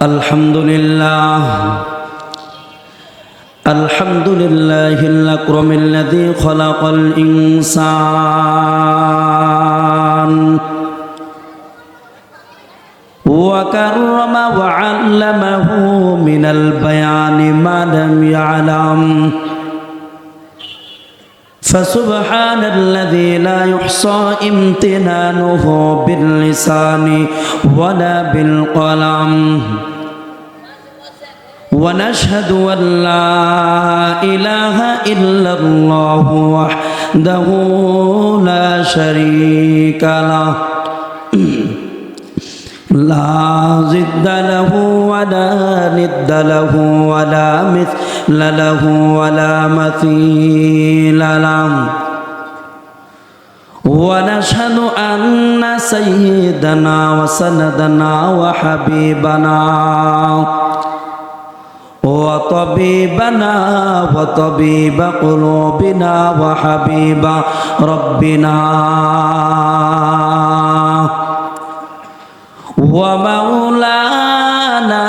আলহামদুলিল্লাহ আলহামদুলিল্লাহিল আকরামিল্লাযী খালাকাল ইনসান ওয়া কাররামা ওয়া আল্লামাহু মিনাল বায়ানি মা লাম ইয়ালাম فسبحان الذي لا يحصى امتنانه باللسان ولا بالقلم ونشهد أن لا إله إلا الله وحده لا شريك له لا ضد له ولا ند له ولا مثل له ولا مثيل له ونشهد أن سيدنا وسندنا وحبيبنا وطبيبنا وطبيب قلوبنا وحبيب ربنا ومولانا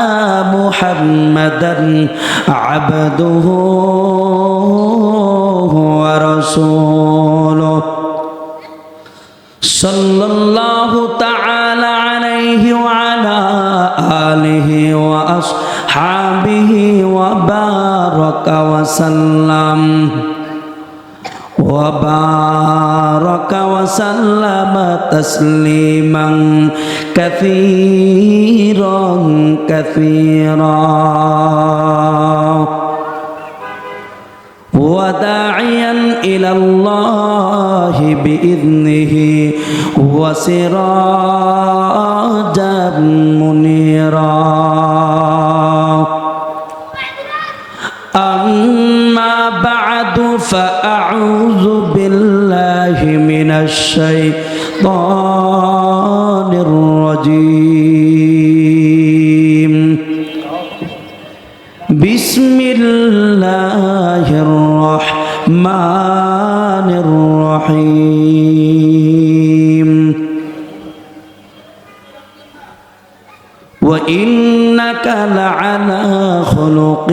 محمدا عبده ورسوله صلى الله تعالى عليه وعلى آله وأصحابه وبارك وسلم وبارك وسلم تسليما كثيرا كثيرا وداعيا إلى الله بإذنه وسراجا منيرا أما بعد فأعوذ بالله من الشيطان الرجيم بسم الله الرحمن الرحيم وإنك لعلى خلق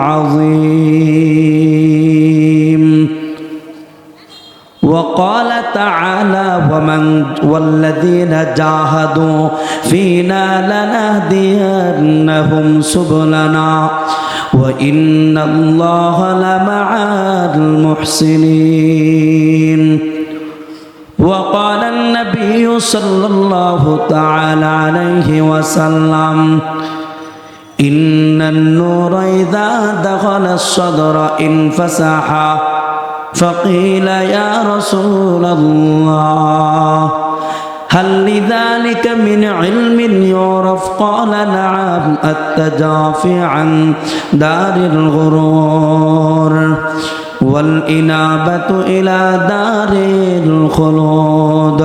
عظيم وقال تعالى والذين جاهدوا فينا لنهدينهم سبلنا وإن الله لمع المحسنين وقال النبي صلى الله تعالى عليه وسلم إن النور إذا دخل الصدر انفسح فقيل يا رسول الله هل لذلك من علم يعرف قال نعم التجافي عن دار الغرور والإنابة إلى دار الخلود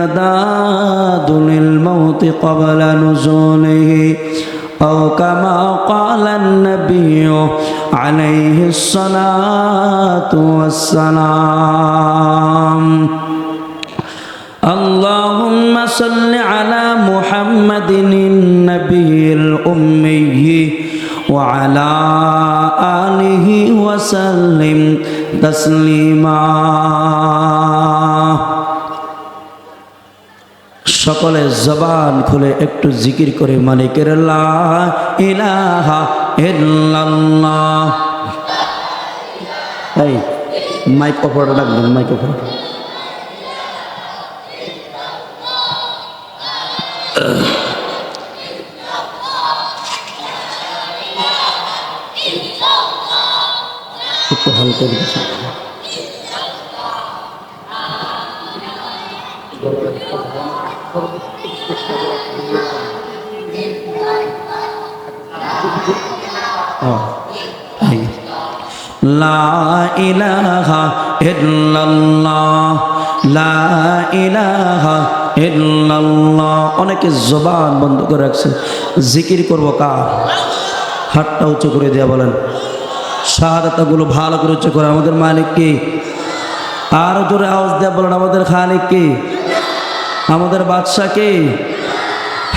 والاستعداد للموت قبل نزوله أو كما قال النبي عليه الصلاة والسلام اللهم صل على محمد النبي الأمي وعلى آله وسلم تسليما সকলে জবান খুলে একটু জিকির করে মালিকের লা ইলাহা ইল্লাল্লাহ। এই মাইক অপারেটর ডাকবেন, মাইক অপারেটর। একটু হালকা দিকে লা ইলাহা ইল্লাল্লাহ লা ইলাহা ইল্লাল্লাহ। অনেকে জবান বন্ধ করে রাখছে, জিকির করব কার? হাতটা উঁচু করে দেয়া বলেন। শাহাদাতগুলো ভালো করে উচ্চ করে আমাদের মালিক কে? আরো জোরে আওয়াজ দেয়া বলেন আমাদের খালিক কে? আমাদের বাদশা কে?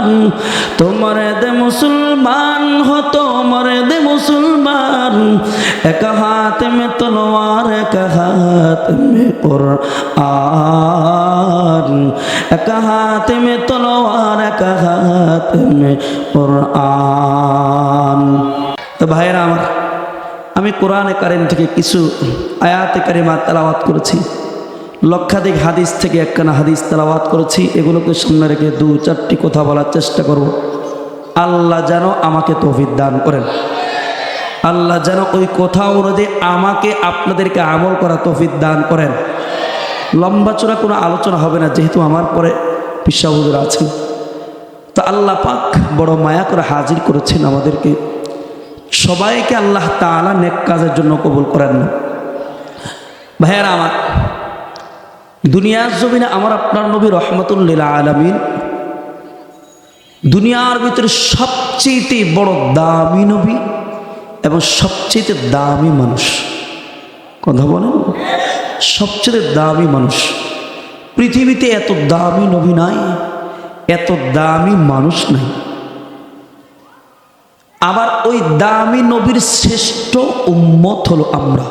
মুসলমান, তোমার দে মুসলমান हो তোমার দে মুসলমান, এক হাত মে তলোয়ার এক হাত মে কুরআন, এক হাত মে তলোয়ার এক হাত মে কুরআন। তো ভাইরা আমার, আমি কোরআনে কারিম থেকে কিছু আয়াতে কারিমা তেলাওয়াত করেছি, লক্ষাধিক হাদিস থেকে একখানা হাদিস তেলাওয়াত করেছি। এগুলোকে সামনে রেখে দু চারটি কথা বলার চেষ্টা করব। আল্লাহ যেন আমাকে তৌফিক দান করেন, আল্লাহ যেন ওই কথা অনুযায়ী আমাকে আপনাদেরকে আমল করা তৌফিক দান করেন। লম্বা চড়া কোনো আলোচনা হবে না, যেহেতু আমার পরে পিসা হুজুর আছেন। তো আল্লাহ পাক বড় মায়া করে হাজির করেছেন আমাদেরকে। সবাইকে আল্লাহ তাআলা নেক কাজের জন্য কবুল করেন না। ভাইয়েরা আমার, দুনিয়ার জমিনে আমার আপনার নবী রহমাতুল লিল আলামিন, দুনিয়ার ভিতরে সবচেয়ে বড় দামি নবী এবং সবচেয়ে দামি মানুষ। কথা বলেন, সবচেয়ে দামি মানুষ। পৃথিবীতে এত দামি নবী নাই, এত দামি মানুষ নাই। আবার ওই দামি নবীর শ্রেষ্ঠ উম্মত হলো আমরা।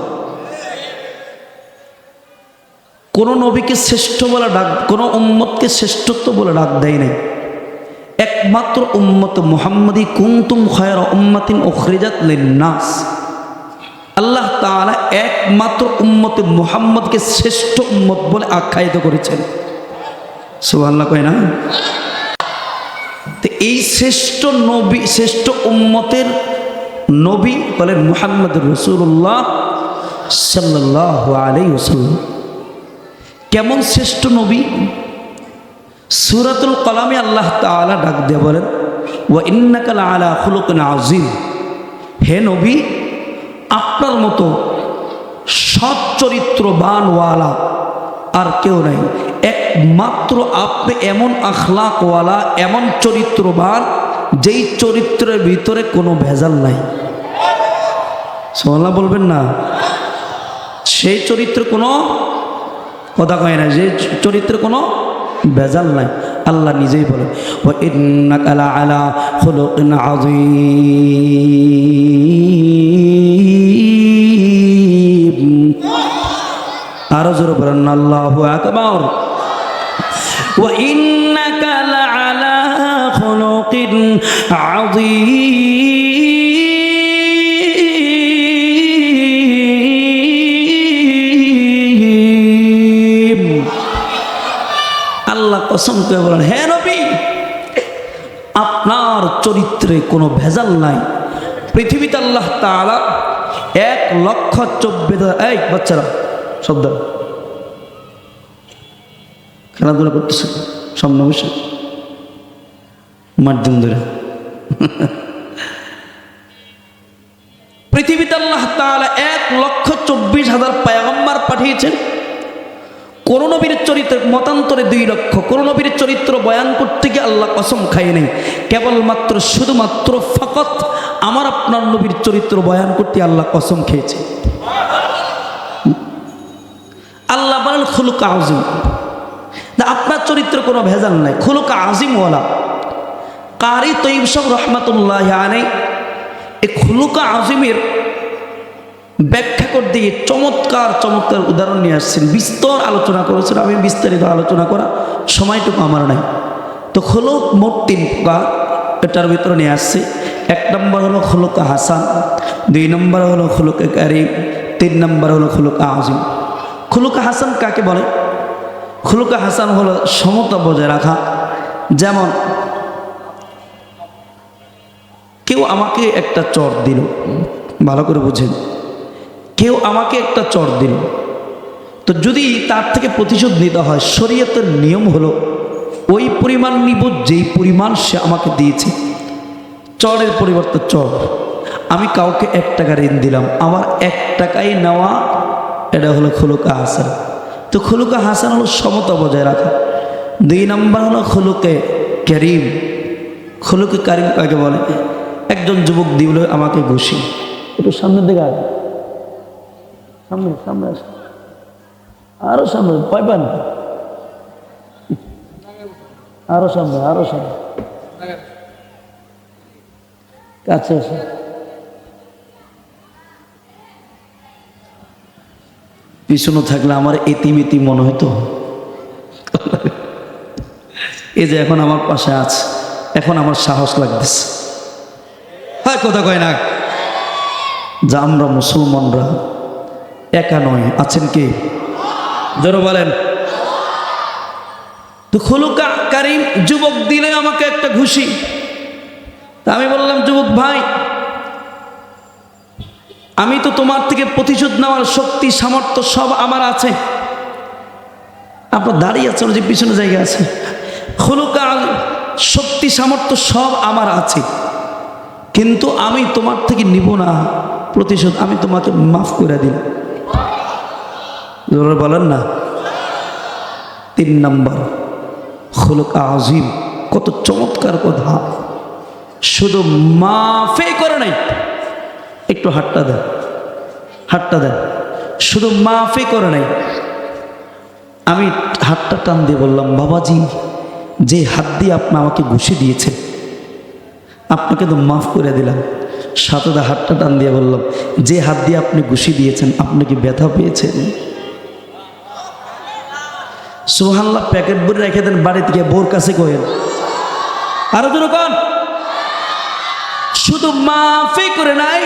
কোন নবীকে শ্রেষ্ঠ বলে ডাক, কোন উম্মতকে শ্রেষ্ঠত্ব বলে ডাক দেয় নাই। একমাত্র উম্মত মুহাম্মাদি কুনতুম খায়রা উম্মাতিন উখরিজাত লিন-নাস। আল্লাহ তাআলা একমাত্র উম্মতে মুহাম্মদকে শ্রেষ্ঠ উম্মত বলে আখ্যায়িত করেছেন। সুবহানাল্লাহ কয় না? তো এই শ্রেষ্ঠ নবী, শ্রেষ্ঠ উম্মতের নবী বলেন মুহাম্মদুর রাসূলুল্লাহ সাল্লাল্লাহু আলাইহি ওয়াসাল্লাম। কেমন শ্রেষ্ঠ নবী? সূরাতুল কলামে আল্লাহ তাআলা ডাক দিয়ে বলেন, ওয়া ইন্নাকা লাআলা খুলুকিন আযীম। হে নবী, আপনার মতো সৎ চরিত্রবানওয়ালা আর কেউ নাই। একমাত্র আপনি এমন আখলাকওয়ালা, এমন চরিত্রবান, যেই চরিত্রের ভিতরে কোনো ভেজাল নাই। সুবহানাল্লাহ বলবেন না? সেই চরিত্র কোনো কথা কয় না, যে চরিত্রে কোনো ভেজাল নাই। আল্লাহ নিজেই বলেন, ওয়া ইন্নাকা লাআলা খুলুকিন আযীম। আরো জোরে বলেন আল্লাহু আকবার। ওয়া ইন্নাকা লাআলা খুলুকিন আযীম। আল্লাহ কসম করে বলেন, হে নবী, আপনার চরিত্রে কোনো ভেজাল নাই। পৃথিবীতে আল্লাহ তাআলা 1,24,000। এই বাচ্চারা শব্দ, খেলাধুলা করতেছে সামনে বসে মাধ্যম ধরে। পৃথিবীতে আল্লাহ তাআলা 1,24,000 পয়গম্বর পাঠিয়েছেন। কোন নবীর চরিত্র মতান্তরে 2 লক্ষ। কোন নবীর চরিত্র বয়ান করতে গিয়ে আল্লাহ কসম খায় নাই, কেবলমাত্র শুধুমাত্র ফকত আমার আপনার নবীর চরিত্র বয়ান করতে আল্লাহ কসম খেয়েছে। আল্লাহ বলেন খুলুক আযীম। আপনার চরিত্র কোনো ভেজাল নাই, খুলুক আযীম ওয়ালা। কারি তৈয়ব সাহেব রহমাতুল্লাহি আলাইহি এই খুলুক আযীমের ব্যাখ্যা করতে গিয়ে চমৎকার চমৎকার উদাহরণ নিয়ে আসছেন। বিস্তর আলোচনা করেছেন, আমি বিস্তারিত আলোচনা করা সময়টুকু আমার নাই। তো খুলুক মোট 3 প্রকার, এটার ভিতরে নিয়ে আসছে। 1 নম্বর হলো খুলুক হাসান, 2 নম্বর হলো খুলুক কারীম, 3 নম্বর হলো খুলুক আযীম। খুলুক হাসান কাকে বলে? খুলুক হাসান হলো সমতা বজায় রাখা। যেমন কেউ আমাকে একটা চর দিল, ভালো করে বুঝেন, কেউ আমাকে একটা চর দিল, তো যদি তার থেকে প্রতিশোধ নিতে হয়, শরীয়তের নিয়ম হলো ওই পরিমাণ নিব যেই পরিমাণ সে আমাকে দিয়েছে। চরের পরিবর্তে চর। আমি কাউকে 1 টাকা ঋণ দিলাম, আমার 1 টাকাই নেওয়া, এটা হলো খুলুক হাসান। তো খুলুক হাসান হলো সমতা বজায় রাখা। 2 নম্বর হলো খুলুকে কারীম। খুলুকে কারীম কাকে বলে? একজন যুবক দিল আমাকে ঘুষি, একটু সামনের দিকে আগে, সামনে সামনে আসে, আরো সামনে, ভয় পান, আরো সামনে, আরো সামনে, কাছে আসো। পিছনে থাকলে আমার এতিম এতিম মনে হতো। এই যে এখন আমার পাশে আছে, এখন আমার সাহস লাগতেছে। হ্যাঁ, কথা কয় না যে আমরা মুসলমানরা একা নয়, আছেন কে? জোরে বলেন। তো খুলুকা কারিম যুবক দিলে আমাকে একটা ঘুষি। তা আমি বললাম, যুবক ভাই, আমি তো তোমার থেকে প্রতিশোধ নেওয়ার শক্তি সামর্থ্য সব আমার আছে। আপনার দাঁড়িয়ে আছে, যে পিছনে জায়গা আছে। খুলুকা শক্তি সামর্থ্য সব আমার আছে, কিন্তু আমি তোমার থেকে নিব না প্রতিশোধ, আমি তোমাকে মাফ করে দিলাম। জোরে বলেন না। 3 নম্বর খুলুক আজিম, কত চমৎকার কথা। শুধু মাফে করে নাই, একটু হাতটা দেন, হাতটা দেন। শুধু মাফে করে নাই, আমি হাতটা টান দিয়ে বললাম, বাবাজি, যে হাত দিয়ে আপনি আমাকে ঘুষি দিয়েছেন, আপনাকে তো মাফ করে দিলাম। সাথে হাতটা টান দিয়ে বললাম, যে হাত দিয়ে আপনি ঘুষি দিয়েছেন, আপনি কি ব্যথা পেয়েছেন? সুবহানাল্লাহ। প্যাকেট ভরে রেখে দেন, বাড়ি থেকে বোর কাছে কয়েন। আরো যেরকম শুধু মাফি করে নাই,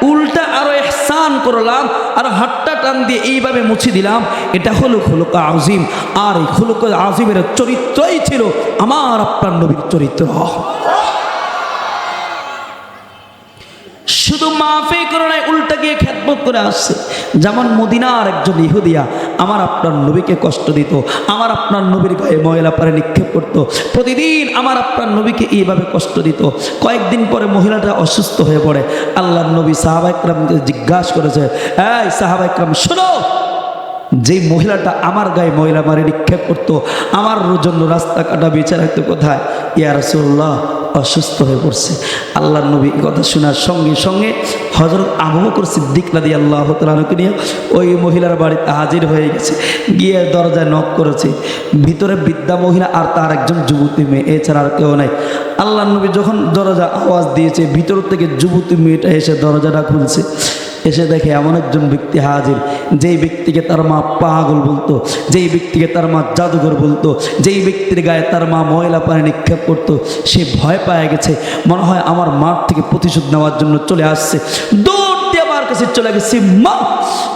উল্টা আরো ইহসান করলাম, আর হাতটা টান দিয়ে এইভাবে মুছে দিলাম। এটা হলো খুলুক আজিম। আর এই খুলুক আজিমের চরিত্রই ছিল আমার আপনার নবীর চরিত্র। শুধু মাফি করে নাই, উল্টা গিয়ে খেদমত করে আসছে। যেমন মদিনার একজন ইহুদিয়া আমার আপনার নবীকে কষ্ট দিত, আমার আপনার নবীর গায়ে ময়লা পারে নিক্ষেপ করতো, প্রতিদিন আমার আপনার নবীকে এইভাবে কষ্ট দিত। কয়েকদিন পরে মহিলাটা অসুস্থ হয়ে পড়ে। আল্লাহর নবী সাহাবা ইকরামকে জিজ্ঞাসা করেছে, এই সাহাবা ইকরাম শোনো, যেই মহিলাটা আমার গায়ে ময়লা মারে নিক্ষেপ করতো, আমার জন্য রাস্তা কাটা বেঁচে রাখতো কোথায়? ইয়া রাসূলুল্লাহ, অসুস্থ হয়ে পড়ছে। আল্লাহর নবী কথা শোনার সঙ্গে সঙ্গে হযরত আবু বকর সিদ্দিক রাদিয়াল্লাহু তাআলা আনহুকে নিয়ে ওই মহিলার বাড়িতে হাজির হয়ে গেছে। গিয়ে দরজায় নক করেছে। ভিতরে বৃদ্ধা মহিলা আর তার একজন যুবতী মেয়ে, এছাড়া আর কেউ নাই। আল্লাহর নবী যখন দরজা আওয়াজ দিয়েছে, ভিতর থেকে যুবতী মেয়েটা এসে দরজাটা খুলছে। এসে দেখে এমন একজন ব্যক্তি হাজির, যেই ব্যক্তিকে তার মা পাগল বলতো, যেই ব্যক্তিকে তার মা জাদুঘর বলতো, যেই ব্যক্তির গায়ে তার মা ময়লা পানি নিক্ষেপ করতো। সে ভয় পেয়ে গেছে, মনে হয় আমার মার থেকে প্রতিশোধ নেওয়ার জন্য চলে আসছে। দৌড় দিয়ে আমার কাছে চলে গেছে, মা,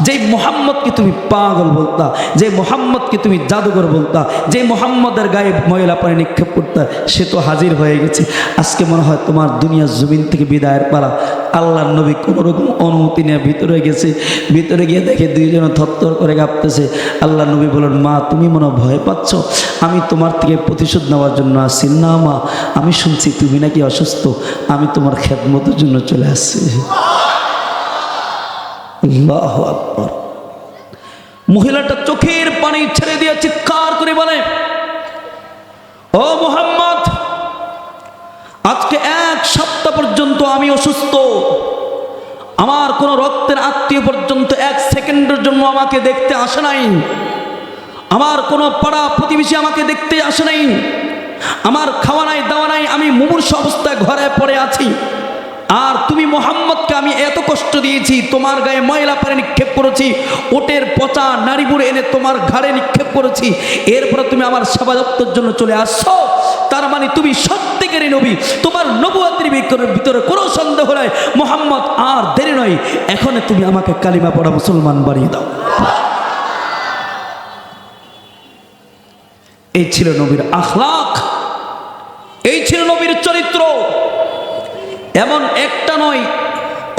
যেই মোহাম্মদকে তুমি পাগল বলতা, যে মোহাম্মদকে তুমি জাদুঘর বলতা, যে মোহাম্মদের গায়ে ময়লা পানি নিক্ষেপ করতা, সে তো হাজির হয়ে গেছে। আজকে মনে হয় তোমার দুনিয়ার জমিন থেকে বিদায়ের পালা। আল্লাহর নবী কোনো রকম অনুমতি নিয়ে ভিতরে গেছে। ভিতরে গিয়ে দেখে দুইজন থরথর করে কাঁপতেছে। আল্লাহর নবী বলেন, মা, তুমি মনে হয় ভয় পাচ্ছ, আমি তোমার থেকে প্রতিশোধ নেওয়ার জন্য আসছি। না মা, আমি শুনছি তুমি নাকি অসুস্থ, আমি তোমার খেদমতের জন্য চলে আসছি। আল্লাহু আকবার। মহিলাটা চোখের পানি ছেড়ে দিয়ে চিৎকার করে বলে, ও মুহাম্মদ, আজকে 1 সপ্তাহ পর্যন্ত আমি অসুস্থ। আমার কোনো রক্তের আত্মীয় পর্যন্ত 1 সেকেন্ডের জন্য আমাকে দেখতে আসে নাই। আমার কোনো পাড়া প্রতিবেশী আমাকে দেখতে আসে নাই। আমার খাওয়া নাই, দাওয়া নাই, আমি মুমূর্ষু অবস্থায় ঘরে পড়ে আছি। আর তুমি মুহাম্মদকে আমি এত কষ্ট দিয়েছি, তোমার গায়ে ময়লা পানি নিক্ষেপ করেছি, ওটের পচা নাড়িবুড়ে এনে তোমার ঘাড়ে নিক্ষেপ করেছি, এরপরে তুমি আমার সেবা যত্নের জন্য চলে আসছো। তার মানে তুমি সত্যিকারের নবী, তোমার নবুয়তের ভিতরে কোনো সন্দেহ নাই। মুহাম্মদ, আর দেরি নয়, এখন তুমি আমাকে কালিমা পড়া মুসলমান বানিয়ে দাও। এই ছিল নবীর আখলাক, এই ছিল নবীর চরিত্র। এমন একটা নয়,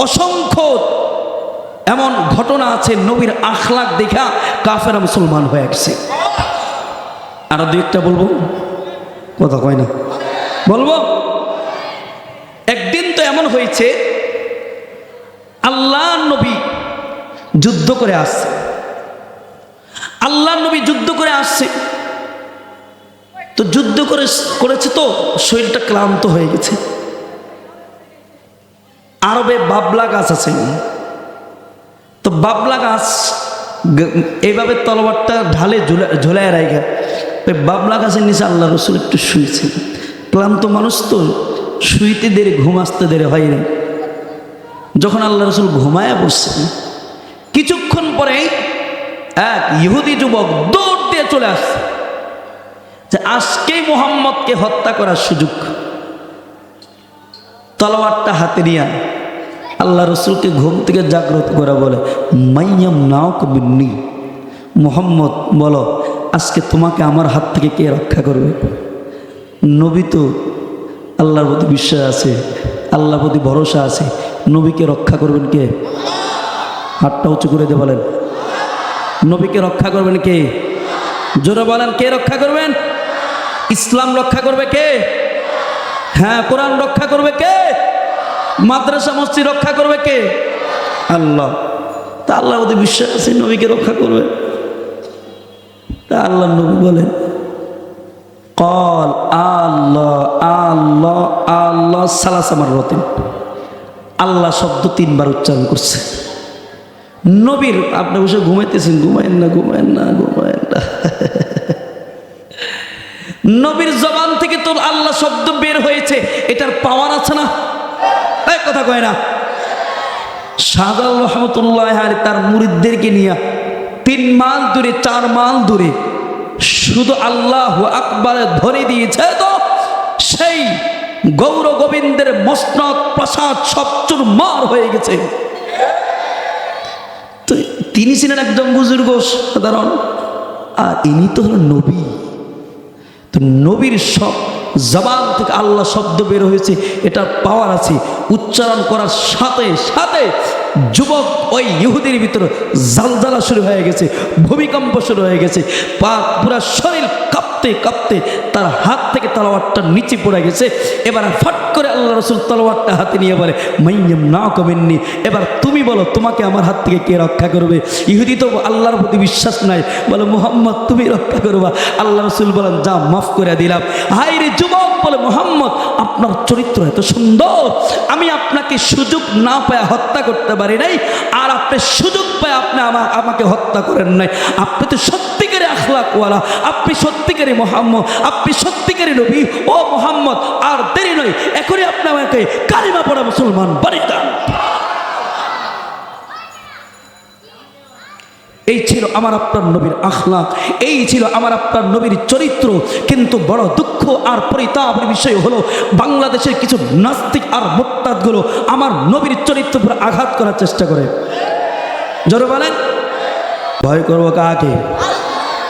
অসংখ্য এমন ঘটনা আছে নবীর আখলাক দেখা কাফেররা মুসলমান হয়ে গেছে। আরো 2-1টা বলবো, কথা কয় না, বলবো। একদিন তো এমন হয়েছে, আল্লাহর নবী যুদ্ধ করে আসছে। আল্লাহর নবী যুদ্ধ করে আসছে, তো যুদ্ধ করেছে তো শরীরটা ক্লান্ত হয়ে গেছে। আরবে বাবলা গাছ আছে, তো বাবলা গাছ এইভাবে তলোয়ারটা ঢালে ঝোলায় রাখা, ওই বাবলা গাছের নিচে আল্লাহ রসুল একটু শুয়েছে। ক্লান্ত মানুষ তো শুইতে দেরি, ঘুম আসতে দেরি হয় না। যখন আল্লাহ রসুল ঘুমায়া বসছেন, কিছুক্ষণ পরে এক ইহুদি যুবক দৌড় দিয়ে চলে আসছে যে আজকেই মুহাম্মদকে হত্যা করার সুযোগ। তলোয়ারটা হাতে নিয়ে আল্লাহ রসুলকে ঘুম থেকে জাগ্রত করে বলে, মাইয়াম নাও কবিন্নি, মুহাম্মদ বলো আজকে তোমাকে আমার হাত থেকে কে রক্ষা করবে? নবী তো আল্লাহর প্রতি বিশ্বাস আছে, আল্লাহর প্রতি ভরসা আছে, নবীকে রক্ষা করবেন কে? হাতটা উঁচু করে দিয়ে বলেন, নবীকে রক্ষা করবেন কে? জোরে বলেন, কে রক্ষা করবেন? ইসলাম রক্ষা করবে কে? হ্যাঁ, কোরআন রক্ষা করবে কে? মাদ্রাসা মসজিদ রক্ষা করবে কে? আল্লাহ। তা আল্লাহ প্রতি বিশ্বাস আছে, নবীকে রক্ষা করবে। তা আল্লাহ নবী বলেন, কল আল্লাহ আল্লাহ আল্লাহ সালাসামার রতিন, আল্লাহ শব্দ 3 বার উচ্চারণ করছে। নবীর, আপনি বসে ঘুমাইতেছেন, ঘুমায়েন না ঘুমায়েন না ঘুমায়েন না, নবীর জবান থেকে তোর আল্লাহ শব্দ বের হয়েছে, এটার পাওয়ার আছে না? এই কথা কয় না। শাহজালাল রহমতুল্লাহ আলাইহি তার মুরিদদেরকে নিয়ে 3 মাইল দূরে, 4 মাইল দূরে শুধু আল্লাহু আকবারে ধরে দিয়েছে, তো সেই গৌর গোবিন্দের মসনদ প্রাসাদ সব চুরমার হয়ে গেছে। তো তিনি ছিলেন একজন বুজুর্গ সাধারণ, আর ইনি তো হলেন নবী। তো নবীর সব জবান থেকে আল্লাহ শব্দ বের হয়েছে, এটা পাওয়ার আছে। উচ্চারণ করার সাথে সাথে যুবক ওই ইহুদির ভিতরে জালজালা শুরু হয়ে গেছে, ভূমিকম্প শুরু হয়ে গেছে, পুরা শরীর কাঁপতে কাঁপতে তার হাত থেকে তলোয়ারটা নিচে পড়ে গেছে। এবার ফট করে আল্লাহ রসুল তলোয়ারটা হাতে নিয়ে বলে, মাইয়াম না কমেননি, এবার তুমি বলো তোমাকে আমার হাত থেকে কে রক্ষা করবে? ইহুদি তো আল্লাহর প্রতি বিশ্বাস নাই, বলে মুহাম্মদ তুমি রক্ষা করবা। আল্লাহ রসুল বলেন, যা মাফ করে দিলাম। হাই রে যুবক, বলে মুহাম্মদ আপনার চরিত্র এত সুন্দর, আমি আপনাকে সুযোগ না পায় হত্যা করতে পারি নাই, আর আপনি সুযোগ পায় আপনি আমাকে হত্যা করেন নাই। আপনি তো সত্যিকারে আখলাকওয়ালা, আপনি সত্যিকারে মুহাম্মদ, আপনি সত্যিকারে নবী। ও মুহাম্মদ, আর দেরি নয়, এখনই আপনি আমাকে কালিমা পড়া মুসলমান বানিয়ে দেন। এই ছিল আমার আপনার নবীর আখলাক, এই ছিল আমার আপনার নবীর চরিত্র। কিন্তু বড় দুঃখ আর পরিতাপের বিষয় হলো, বাংলাদেশের কিছু নাস্তিক আর মুরতাদগুলো আমার নবীর চরিত্র উপর আঘাত করার চেষ্টা করে। জোরে বলেন, ভয় করবো কাকে?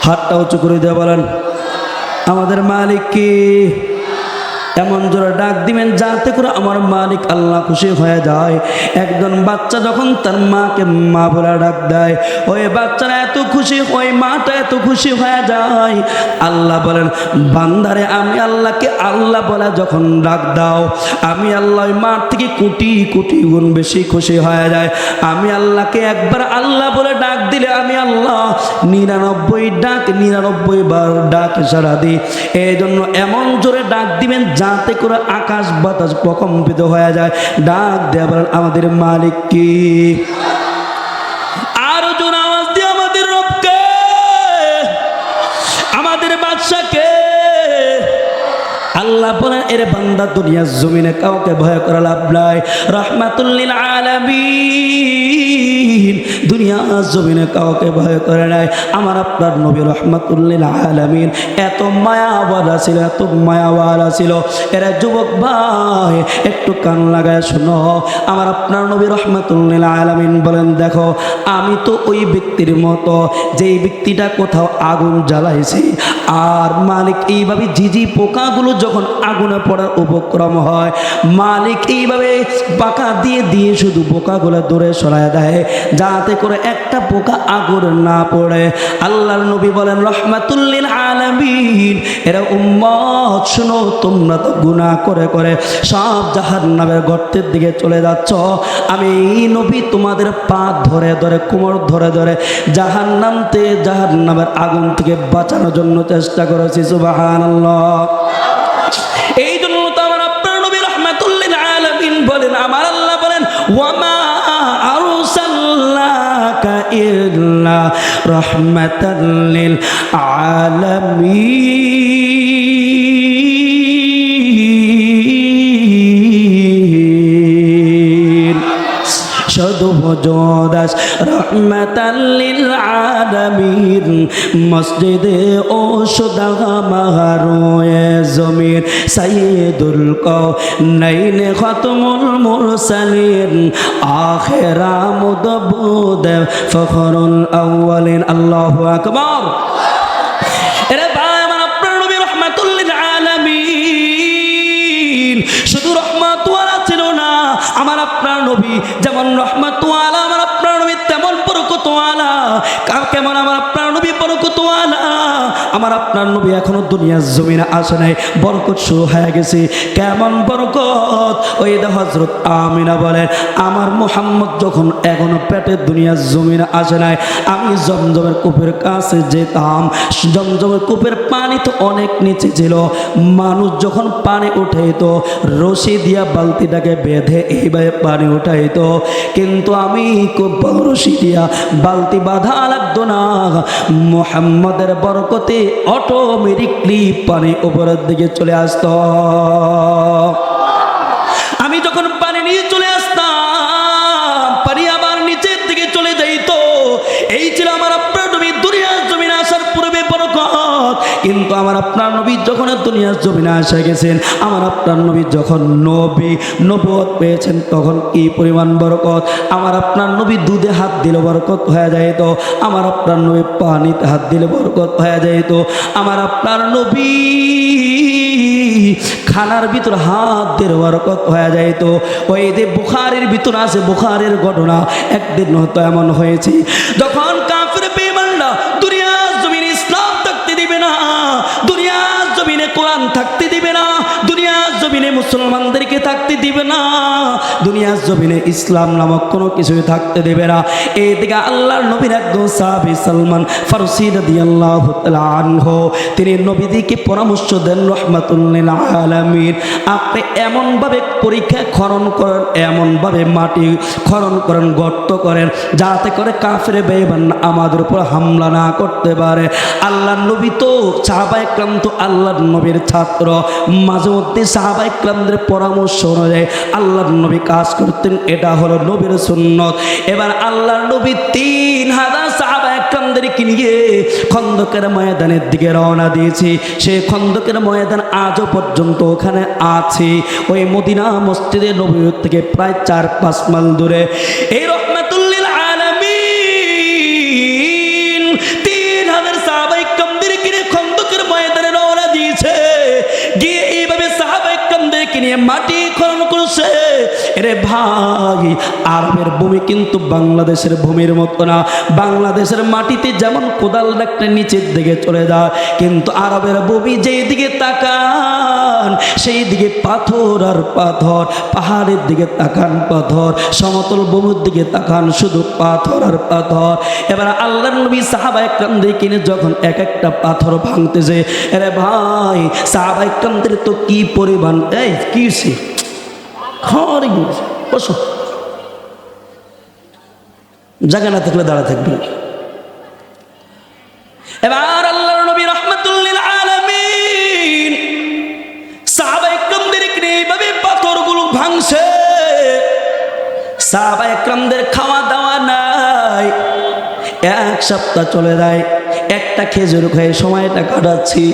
হাতটা উঁচু করে দিয়ে বলেন, আমাদের মালিক কি? এমন জোরে ডাক দিবেন যাতে করে আমার মালিক আল্লাহ খুশি হয়ে যায়। একজন বাচ্চা যখন তার মাকে মা বলে ডাক দেয়, ওই বাচ্চারা এত খুশি হয়, মাটা এত খুশি হয়ে যায়। আল্লাহ বলেন, বান্দারে আমি আল্লাহকে আল্লাহ বলে যখন ডাক দাও, আমি আল্লাহ ওই মার থেকে কোটি কোটি গুণ বেশি খুশি হয়ে যায়। আমি আল্লাহকে একবার আল্লাহ বলে ডাক দিলে আমি আল্লাহ 99 বার ডাক সাড়া দিই। এই জন্য এমন জোরে ডাক দিবেন যাতে করে আকাশ বাতাস প্রকম্পিত হয়ে যায়। ডাক দেয়া বলেন, আমাদের মালিক কি? আরো জোরে আওয়াজ দিয়ে আমাদের রবকে, আমাদের বাদশাকে। আল্লাহ বলেন, এর বান্দা দুনিয়ার জমিনে কাউকে ভয় করা লাভ নাই, রাহমাতুল লিল আলামিন দুনিয়ার জমিনে কাউকে ভয় করে নাই। আমার আপনার নবী রাহমাতুল লিল আলামিন এত মায়াওয়ালা ছিল, এত মায়াওয়ালা ছিল। এরা যুবক ভাই একটু কান লাগায় শোনো, আমার আপনার নবী রাহমাতুল লিল আলামিন বলেন, দেখো আমি তো ওই ব্যক্তির মতো যেই ব্যক্তিটা কোথাও আগুন জ্বালাইছে, আর মালিক এইভাবে ঝিঝি পোকাগুলো যখন আগুনে পড়ার উপক্রম হয়, মালিক এইভাবে পাকা দিয়ে দিয়ে শুধু পোকাগুলো দূরে সরায় দেয় যাতে করে একটা পোকা আগুন না পড়ে। আল্লাহর নবী বলেন, রাহমাতুল লিল আলামিন এরা উম্মত শুনো, তোমরা তো গুনাহ করে করে সব জাহান্নামের গর্তের দিকে চলে যাচ্ছ। আমি এই নবী তোমাদের পা ধরে ধরে, কোমর ধরে ধরে জাহান্নামের আগুন থেকে বাঁচানোর জন্য চেষ্টা করেছি। সুবহানাল্লাহ। এই জন্য তো আমার আপনার নবী রাহমাতুল লিল আলামিন বলেন, আমার আল্লাহ বলেন, ওয়ামা আরসালনাকা ইল্লা রাহমাতাল লিল আলামিন। শুধু বজদাস রহমাতাল লিল আলামিন মসজিদে ও সুদা মাহারোয়ে জমিন সাইয়্যিদুল কাউনাইন খাতমুল মুরসালিন আখিরা মুদব্বুদ ফখরুল আউয়ালিন আল্লাহু আকবার। এরে ভাই আমার আপনার নবী রহমাতুল লিল আলামিন শুধু রহমাতুল্লাহ ছিল না, আমার আপনার নবী যেমন রহমাতুল্লাহ আমার আপনার নবী তেমন বরকতওয়ালা। কেমন আমার আপনার নবী বরকতওয়ালা? আমার আপনার নবী এখনো দুনিয়ার জমিনে আসে নাই, বরকত শুরু হয়ে গেছে। কেমন বরকত? ওই হযরত আমিনা বলেন আমার মুহাম্মদ যখন এখনো পেটে দুনিয়ার জমিনে আসে নাই, আমি জমজমের কূপের কাছে যেতাম। জমজমের কূপের পানি তো অনেক নিচে ছিল, মানুষ যখন পানি উঠাইতো রশি দিয়া বালতিটাকে বেঁধে এইভাবে পানি উঠাইতো, কিন্তু আমি রশি দিয়া বালতি বাঁধা লাগতো না। মুহাম্মাদের বরকতে অটোমেটিকলি পানি উপরের দিকে চলে আসতো। আমি যখন পানি নিয়ে চলে আসতাম, পানি আবার নিচের দিকে চলে যাইতো। এই ছিল আমার আপনার নবী দুনিয়ার জমিনে আসার পূর্বে বরকত। কিন্তু আমার আপনার নবী যখন দুনিয়ার জমিনে এসে গেছেন, আমার আপনার নবী যখন নবুয়ত পেয়েছেন, তখন কি পরিমাণ বরকত! আমার আপনার নবী দুধে হাত দিলে বরকত হয়ে যাইতো, আমার আপনার নবী পানিতে হাত দিলে বরকত হয়ে যাইতো, আমার আপনার নবী খানার ভিতর হাত দিয়ে বরকত হয়ে যাইতো। ওই যে বুখারীর ভিতর আছে, বুখারীর ঘটনা, একদিন হয়তো এমন হয়েছে যখন কাফির বেঈমানরা দুনিয়ার জমিনে ইসলাম থাকতে দিবে না, দুনিয়ার জমিনে কোরআন থাকতে দিবে না, দুনিয়ার জমিনে মুসলমানদেরকে থাকতে দিবে না, দুনিয়ার জমিনে ইসলাম নামক কোনো কিছুই থাকতে দেবে না। এইদিকে আল্লাহর নবীর একজন সাহাবী সালমান ফারসি রাদিয়াল্লাহু তাআলা আনহু, তিনি নবীদিকে পরামর্শ দেন রাহমাতুল লিল আলামিন, আপনি এমনভাবে পরীক্ষা খনন করেন, এমনভাবে মাটি খনন করেন, গর্ত করেন, যাতে করে কাফের বেঈমান আমাদের উপর হামলা না করতে পারে। আল্লাহর নবী তো সাহাবায়ে কেরাম তো আল্লাহর নবীর ছাত্র, মাঝে মধ্যে সাহাবায়ে কেরামদের পরামর্শ অনুযায়ী আল্লাহর নবী কাজ করতেন, এটা হলো নবীর সুন্নত। এবার আল্লাহর নবী 3000 সাহাবায়ে কেরামদেরকে নিয়ে খন্দকের ময়দানের দিকে রওনা দিয়েছে। সেই খন্দকের ময়দান আজও পর্যন্ত ওখানে আছে, ওই মদিনা মসজিদে নববী থেকে প্রায় 4-5 মাইল দূরে। এই রহমাতুল লিল আলামিন 3000 সাহাবায়ে কেরামদেরকে নিয়ে খন্দকের ময়দানে রওনা দিয়েছে, গিয়ে এইভাবে সাহাবায়ে কেরামদেরকে নিয়ে মাটি খনন করছে। এরে ভাই, আরবের ভূমি কিন্তু বাংলাদেশের ভূমির মতো না। বাংলাদেশের মাটিতে যেমন কোদাল রাখলে নিচের দিকে চলে যায়, কিন্তু আরবের ভূমি যেই দিকে তাকান সেই দিকে পাথর আর পাথর, পাহাড়ের দিকে তাকান পাথর, সমতল ভূমির দিকে তাকান শুধু পাথর আর পাথর। এবার আল্লাহর নবী সাহাবায়ে কেরামদেরকে নিয়ে যখন এক একটা পাথর ভাঙতেছে, এরে ভাই সাহাবায়ে কেরামদের তো কি পরিমাণ, এই কি বসো, জায়গা না থাকলে দাঁড়া থাকবে। এবার আল্লাহর নবী রাহমাতুল লিল আলামিন সাহাবায়ে কেরামদেরকে নিয়ে এইভাবে পাথরগুলো ভাঙছে। সাহাবায়ে কেরামদের খাওয়া দাওয়া নাই, 1 সপ্তাহ চলে যায়, একটা খেজুর খেয়ে সময়টা কাটাচ্ছি।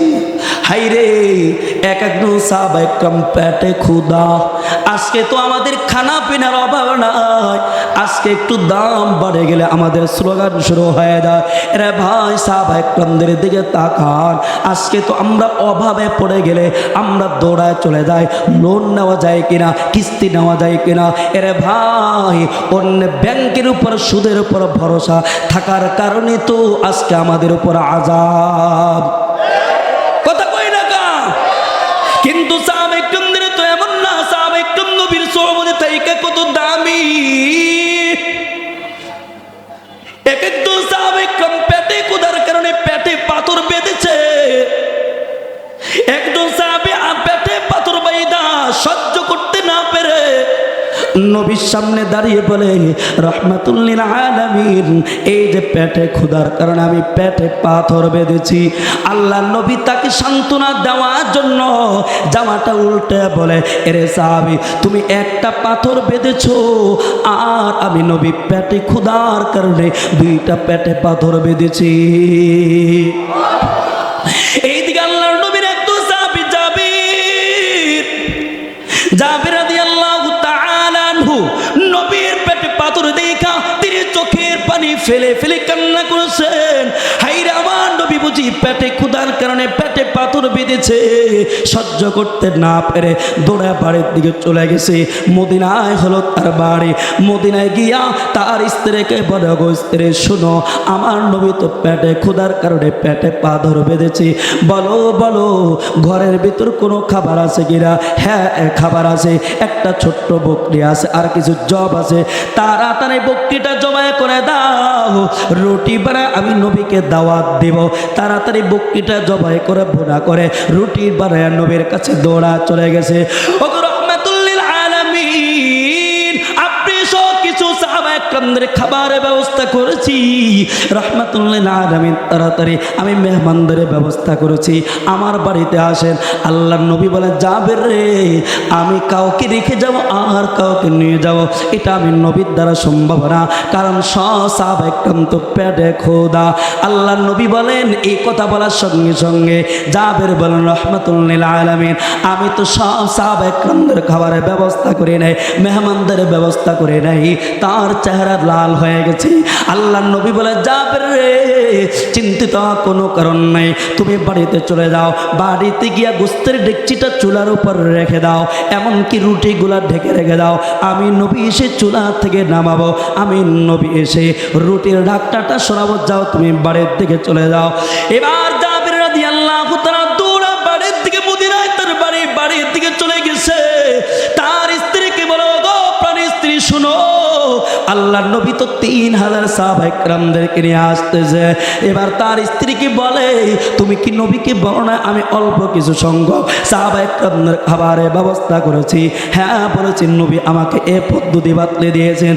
হাইরে, এক একজন সাহাবায়ে কেরাম পেটে ক্ষুধা। আজকে তো আমাদের খানা পিনার অভাব নাই, আজকে একটু দাম বাড়ে গেলে আমাদের স্লোগান শুরু হয়ে যায়। রে ভাই সাহাবায়ে কেরামদের দিকে তাকান, আজকে তো আমরা অভাবে পড়ে গেলে আমরা দৌড়ায় চলে যাই, লোন নেওয়া যায় কিনা, কিস্তি নেওয়া যায় কিনা। এরে ভাই, অন্য ব্যাংকের উপর সুদের উপর ভরসা থাকার কারণে তো আজকে আমাদের উপর আযাব। কথা কই না কা? কিন্তু সাহাবায়ে কেরামদের তো এমন না, সাহাবায়ে কেরাম নবীর সোহবতে থেকে কত দামি। এক একজন সাহাবায়ে কেরাম পেটে ক্ষুধার কারণে পেটে পাথর বেঁধেছে। একজন সাহাবী পেটে পাথর বাইদা সহ্য করতে না পেরে নবীর সামনে দাঁড়িয়ে বলে, রাহমাতুল লিল আলামিন, এই যে পেটে ক্ষুধার কারণে আমি পেটে পাথর বেঁধেছি। আল্লাহ নবী তাকে সান্ত্বনা দেওয়ার জন্য জামাটা উল্টে বলে, এরে সাহাবী, তুমি একটা পাথর বেঁধেছো, আর আমি নবী পেটে ক্ষুধার কারণে দুইটা পেটে পাথর বেঁধেছি। এইদিকে আল্লাহর নবীর একদম সাহাবী জাবির রাদিয়াল্লাহু তাআলা আনহু নবীর পেটে পাথর দেখা তিনি চোখের পানি ফেলে ফেলে কান্না করেছেন। হায়রে আমার নবী বুঝি পেটে ক্ষুধার কারণে পেটে পাথর বেঁধেছে, সহ্য করতে না পেরে দৌড়ে বাড়ির দিকে চলে গেছে। মদিনায় হলো তার বাড়ি। মদিনায় গিয়া তার স্ত্রীকে বলে, গো স্ত্রী শোনো, আমার নবী তো পেটে ক্ষুধার কারণে পেটে পাথর বেঁধেছে, বলো বলো ঘরের ভিতর কোনো খাবার আছে কিনা? হ্যাঁ খাবার আছে, একটা ছোট্ট বকরি আছে আর কিছু জব আছে, তাড়াতাড়ি বকরিটা জবাই করে দাও, রুটি বানায় আমি নবীকে দাওয়াত দেব। তাড়াতাড়ি বকরিটা জবাই করে ভুনা করে রুটি বানায় নবীর কাছে দৌড়া চলে গেছে। ওগো রাহমাতুল লিল আলামিন, আপনি সব কিছু সাহাবা একরামদের খাবারের ব্যবস্থা করেছি। রাহমাতুল লিল আলামিন, তাড়াতাড়ি আমি মেহমানদের ব্যবস্থা করেছি, আমার বাড়িতে আসেন। আল্লাহর নবী বলে, জাবের রে, আমি কাউকে রেখে যাব আর কাউকে নিয়ে যাব, এটা আমি নবীর দ্বারা সম্ভব না, কারণ সব সাহাবা একরাম তো পেটে ক্ষুধা। আল্লাহর নবী বলেন, এই কথা বলার সঙ্গে সঙ্গে জাবের বলেন, রাহমাতুল লিল আলামিন, আমি তো সব সাহাবা একরামদের খাবারের ব্যবস্থা করে নাই, মেহমানদের ব্যবস্থা করে নাই। তার চেহারা লাল হয়ে গেছে। আল্লাহর নবী বলে, জাবের রে, চিন্তিত কোনো কারণ নাই, তুমি বাড়িতে চলে যাও, বাড়িতে গিয়া গোস্তের ডেকচিটা চুলার উপর রেখে দাও, এমনকি রুটিগুলা ঢেকে রেখে দাও, আমি নবী এসে চুলা থেকে নামাবো, আমি নবী এসে রুটির ঢাকনাটা সরাবো, যাও তুমি বাড়ির দিকে চলে যাও। এবার জাবির রাদিয়াল্লাহু তাআলা দৌড়া বাড়ির দিকে, মদিনায় তার বাড়ির দিকে চলে গেছে। তার স্ত্রীকে বলো, গো প্রাণের স্ত্রী শুনো, আল্লাহর নবী তো 3000 সাহাবা একরামদেরকে নিয়ে আসতেছে। এবার তার স্ত্রীকে বলে, তুমি কি নবীকে বলো না আমি অল্প কিছু সংখ্যক সাহাবা একরামদের খাবারের ব্যবস্থা করেছি? হ্যাঁ বলেছি, নবী আমাকে এ পদ্ধতি বাতলে দিয়েছেন।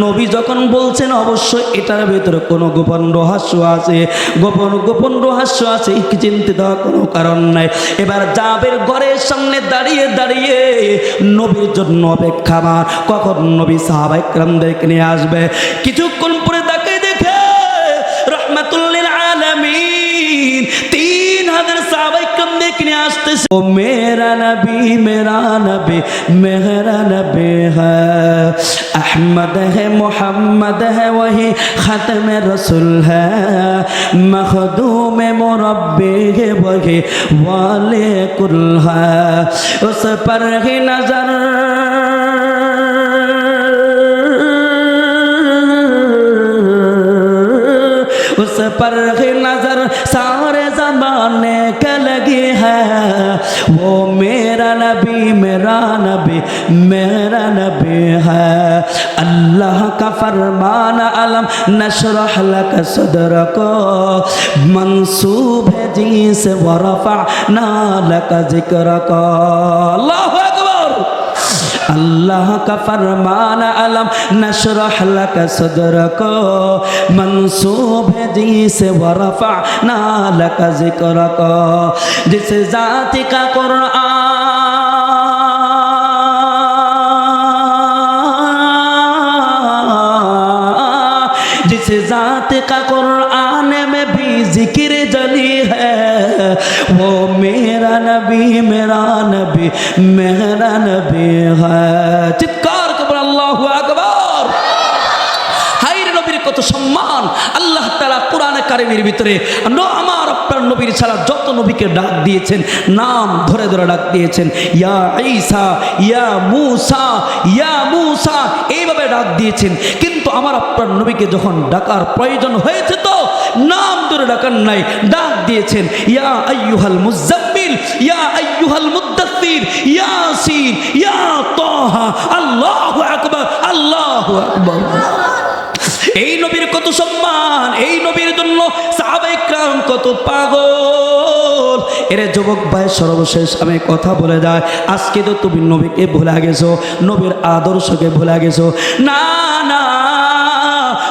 নবী যখন বলছেন, অবশ্যই এটার ভিতরে কোনো গোপন রহস্য আছে, গোপন রহস্য আছে, চিন্তিত কোনো কারণ নাই। এবার জাবের ঘরের সামনে দাঁড়িয়ে দাঁড়িয়ে নবীর জন্য অপেক্ষা মান, কখন নবী সাহাবা একরামদেরকে নিয়ে আসবে। কিছুক্ষণ পরে তাকে দেখে রাহমাতুল লিল আলামিন 3000 সাহাবা একরামদেরকে নিয়ে আসতেছে। ও মেরা নবী মেরা নবী হ্যাঁ, अहमद है मोहम्मद है वही ख़त्म रसूल है, मखदूम मुरब्बी है वही वाले कुल है, उस पर ही नजर उस पर ही नजर सारे ज़माने के लगी है, वो मेरा नबी मेरा नबी है। अल्लाह का फरमान अलम नशरह लक सदरक, मंसूब है जी से वरफ़अना लक ज़िक्रक। अल्लाहु अकबर। अल्लाह का फरमान अलम नशरह लक सदरक, मंसूब है जी से वरफ़अना लक ज़िक्रक। जिस ज़ात का कुरान, जिस ज़ात का कुरान में भी जिक्र जली है, वो मेरा नबी मेरा नबी है। चित्कार कर अल्लाहु अकबर। हायर नबीर কত সম্মান আল্লাহ তাআলা কোরআনে কারীমের ভিতরে আমার আপনার নবীর ছাড়া যত নবীকে ডাক দিয়েছেন, নাম ধরে ধরে ডাক দিয়েছেন, ইয়া ঈসা ইয়া মূসা এইভাবে ডাক দিয়েছেন। কিন্তু আমার আপনার নবীকে যখন ডাকার প্রয়োজন হয়েছে তো নাম ধরে ডাকার নাই, ডাক দিয়েছেন ইয়া আইয়ুহাল মুজাম্মিল ইয়া আইয়ুহাল মুদ্দাসসির ইয়াসিন ইয়া তাহা। আল্লাহু আকবার আল্লাহু আকবার। এই নবীর কত সম্মান, এই নবীর জন্য সাহাবায়ে কেরাম কত পাগল। এর যুবক ভাই সর্বশেষ আমি কথা বলে যায়, আজকে তো তুমি নবীকে ভুলে গেছো, নবীর আদর্শকে ভুলে গেছো। না না,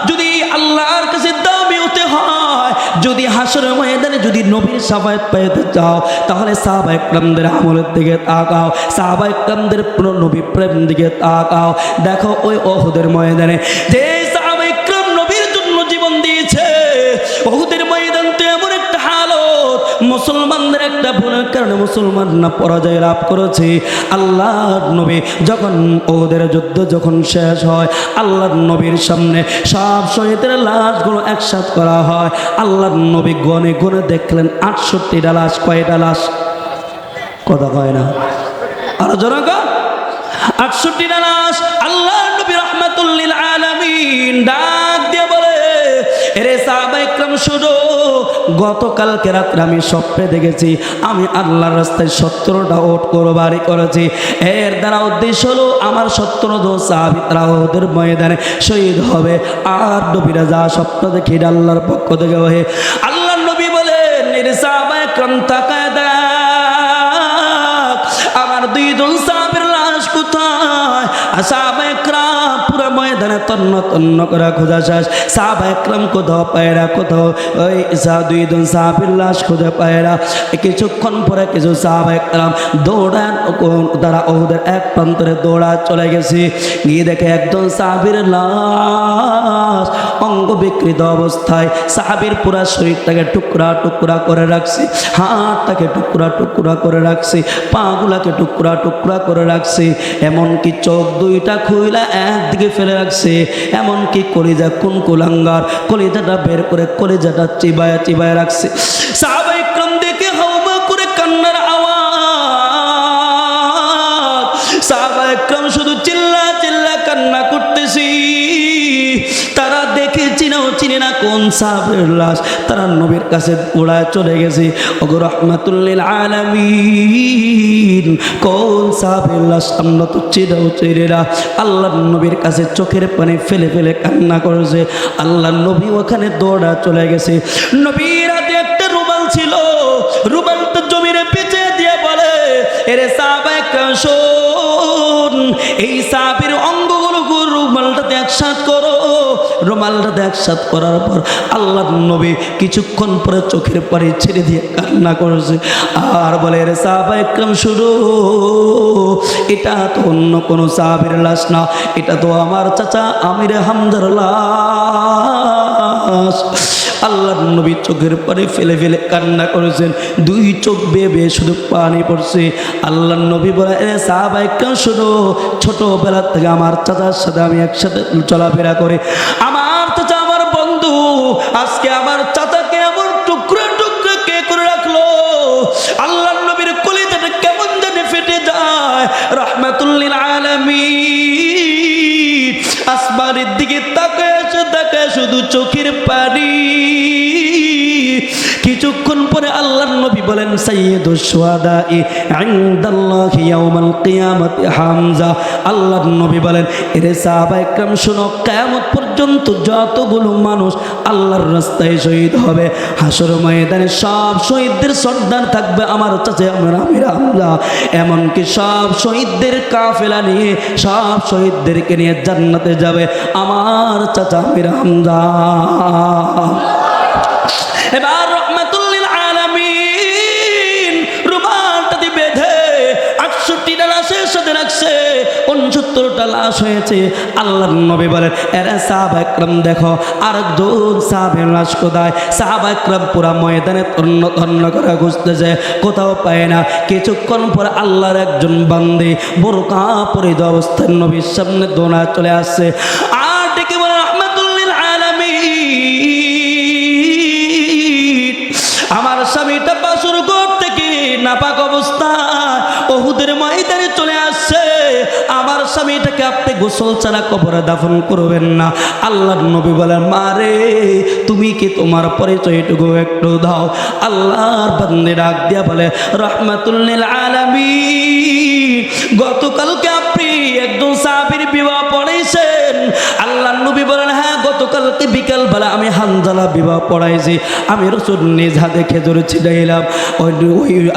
যদি আল্লাহর কাছে দামি হতে হয়, যদি হাসরের ময়দানে যদি নবীর শাফায়াত পেতে চাও, তাহলে সাহাবায়ে কেরামদের আমলের দিকে তাকাও, সাহাবায়ে কেরামদের নবী প্রেম দিকে তাকাও। দেখো ওই উহুদের ময়দানে যে সাহাবায়ে কেরাম নবীর জন্য জীবন দিয়েছে, উহুদের ময়দান তো এমন একটা হালত, মুসলমানদের একটা ভুলের কারণে মুসলমানরা পরাজয় লাভ করেছে। আল্লাহর নবী যখন উহুদের যুদ্ধ যখন শেষ হয়, আল্লাহর নবীর সামনে সব শহীদের লাশগুলো একসাথে করা হয়। আল্লাহর নবী গনে গনে দেখলেন 68টা লাশ। কয়টা লাশ? কথা কয় না, আর জোরে কও। 68টা লাশ। আল্লাহর নবী রাহমাতুল লিল আলামিন ডাক দিয়ে বলে, এরে সাহাবায়ে কেরাম শুনো, গতকালকে রাত্রে আমি স্বপ্নে দেখেছি আমি আল্লাহর রাস্তায় 70টা উট কোরবানি করেছি। এর দ্বারা উদ্দেশ্য হলো আমার 70 জন সাহাবী তারা ওদের ময়দানে শহীদ হবে। আর নবীরা যা স্বপ্ন দেখে আল্লাহর পক্ষ থেকে হয়ে আল্লাহর নবী বলেন, এরে সাহাবায়ে কেরাম তাকায় দেখ আমার 2 জন সাহাবীর লাশ কোথায়। সাহাবায়ে কেরাম পুরো ময়দানে তন্ন তন্ন করে খোঁজা শেষ। সাহাবায়ে কেরাম কোথাও পায় না, কোথাও ওই 2 জন সাহাবীর লাশ খুঁজে পায় না। কিছুক্ষণ পরে কিছু সাহাবায়ে কেরাম দৌড়ান, তারা উহুদের এক প্রান্তরে দৌড়া চলে গেছে, গিয়ে দেখে একজন সাহাবীর লাশ অঙ্গ বিকৃত অবস্থায়, সাহাবীর পুরা শরীরটাকে টুকরা টুকরা করে রাখছে, হাতটাকে টুকরা টুকরা করে রাখছে, পাগুলাকে টুকরা টুকরা করে রাখছে, এমনকি চোখ 2টা খুইলা একদিকে ফেলে রাখছে, এমনকি কলিজা কোন কুলাঙ্গার কলিজাটা বের করে কলিজাটা চিবায়া চিবায়া রাখছে। সাহাবায়ে কেরাম দেখে হাওমা করে কান্নার আওয়াজ। সাহাবায়ে কেরাম শুধু চিল্লা চিল্লা কান্না করতেছি। তারা দেখে চিনাও চিনে না কোন সাহাবীর লাশ, তারা নবীর কাছে উড়ায় চলে গেছে। ওগো রাহমাতুল লিল আলামিন, কোন সাহাবীর লাশ আমরা তো চিনাও চিনি না। আল্লাহর নবীর কাছে চোখের পানি ফেলে ফেলে কান্না করেছে। আল্লাহর নবী ওখানে দৌড়া চলে গেছে। নবীর হাতে একটা রুমাল ছিল, রুমালটা জমিনে পেঁচিয়ে দিয়ে বলে, এরে সাহাবায়ে কেরাম শোন, এই সাহাবীর অঙ্গগুলো রুমালটাতে একসাথ করো। রুমালটাতে একসাথ করার পর আল্লাহর নবী কিছুক্ষণ পরে চোখের পানি ছেড়ে দিয়ে কান্না করেছে আর বলে, এরে সাহাবায়ে কেরাম শুনো, এটা তো অন্য কোনো সাহাবীর লাশ না, এটা তো আমার চাচা আমির হামজার লাশ। আল্লাহর নবী চোখের পানি ফেলে ফেলে কান্না করেছেন, 2 চোখ বেয়ে বেয়ে শুধু পানি পড়ছে। আল্লাহর নবী বলে, এ সাহাবায়ে কেরাম শুনো, ছোটবেলা থেকে আমার চাচার সাথে আমি একসাথে চলাফেরা করি, আমার চাচা আমার বন্ধু, আজকে আমার চাচাকে এমন টুকরো টুকরো কে করে রাখলো। আল্লাহর নবীর কলিজাটা কেমন জানি ফেটে যায়। রাহমাতুল লিল আলামিন আসমানের দিকে তাকায় শুধু চোখের পানি। কিছুক্ষণ পরে আল্লাহর নবী বলেন, সাইয়্যিদুশ শুহাদাই ইনদাল্লাহি ইয়াউমাল কিয়ামাতি হামজা। আল্লাহর নবী বলেন, এরে সাহাবায়ে কেরাম শুনো, কিয়ামত পর্যন্ত যতগুলো মানুষ আল্লাহর রাস্তায় শহীদ হবে, হাসর ময়দানে সব শহীদদের সর্দার থাকবে আমার চাচা আমির হামজা। এমনকি সব শহীদদের কাফেলা নিয়ে সব শহীদদেরকে নিয়ে জান্নাতে যাবে আমার চাচা আমির হামজা। এবার রাহমাতুল লিল আলামিন রুমালটাতে বেঁধে 68টা লাশের সাথে রাখছে, 69টা লাশ হয়েছে। আল্লাহর নবী বলেন, এরা সাহাবায়ে কেরাম দেখো আরেকজন সাহাবীর লাশ কোথায়। সাহাবায়ে কেরাম পুরা ময়দানে তন্ন তন্ন করে খুঁজতেছে, কোথাও পায় না। কিছুক্ষণ পরে আল্লাহর একজন বান্দী বোরকা পরিহিত অবস্থায় নবীর সামনে দৌড়া চলে আসছে আর ডেকে বলে, রাহমাতুল লিল আলামিন, আমার স্বামীটা বাসর ঘর থেকে নাপাক অবস্থায় উহুদের ময়দানে চলে আসছে, আমার স্বামীটাকে আপনি গোসল ছাড়া কবরে দাফন করবেন না। আল্লাহর নবী বলেন, মারে তুমি কি তোমার পরিচয়টুকু একটু দাও। আল্লাহর বান্দে ডাক দিয়া বলে, রাহমাতুল লিল আলামিন, গতকালকে আপনি একজন সাহাবীর বিবাহ পড়াইছেন। আল্লাহর নবী বলেন, হ্যাঁ গত গতকালকে বিকালবেলা আমি হানজালা বিবাহ পড়াইছি, আমি রাসূল নিজ হাতে খেজুর ছিটাইলাম। ওই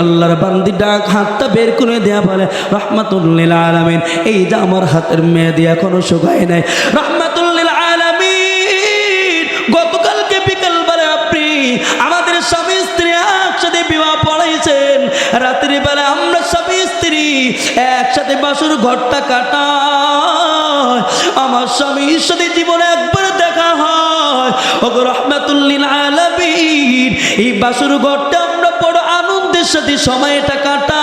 আল্লাহর বান্দি ডাক হাতটা বের করে দেয়া বলে, রাহমাতুল লিল আলামিন, এই যে আমার হাতের মেহেদি এখনো শুকায় নাই। রাহমাতুল লিল আলামিন, গতকালকে বিকালবেলা আপনি আমাদের স্বামী স্ত্রী একসাথে বিবাহ পড়াইছেন, রাত্রি বেলা আমরা স্বামী স্ত্রী একসাথে বাসর ঘরটা কাটায়, আমার স্বামীর সাথে জীবনে একবার দেখা হয়। ওগো রাহমাতুল লিল আলামিন, এই বাসর ঘরটা আমরা বড় আনন্দের সাথে সময়টা কাটাই।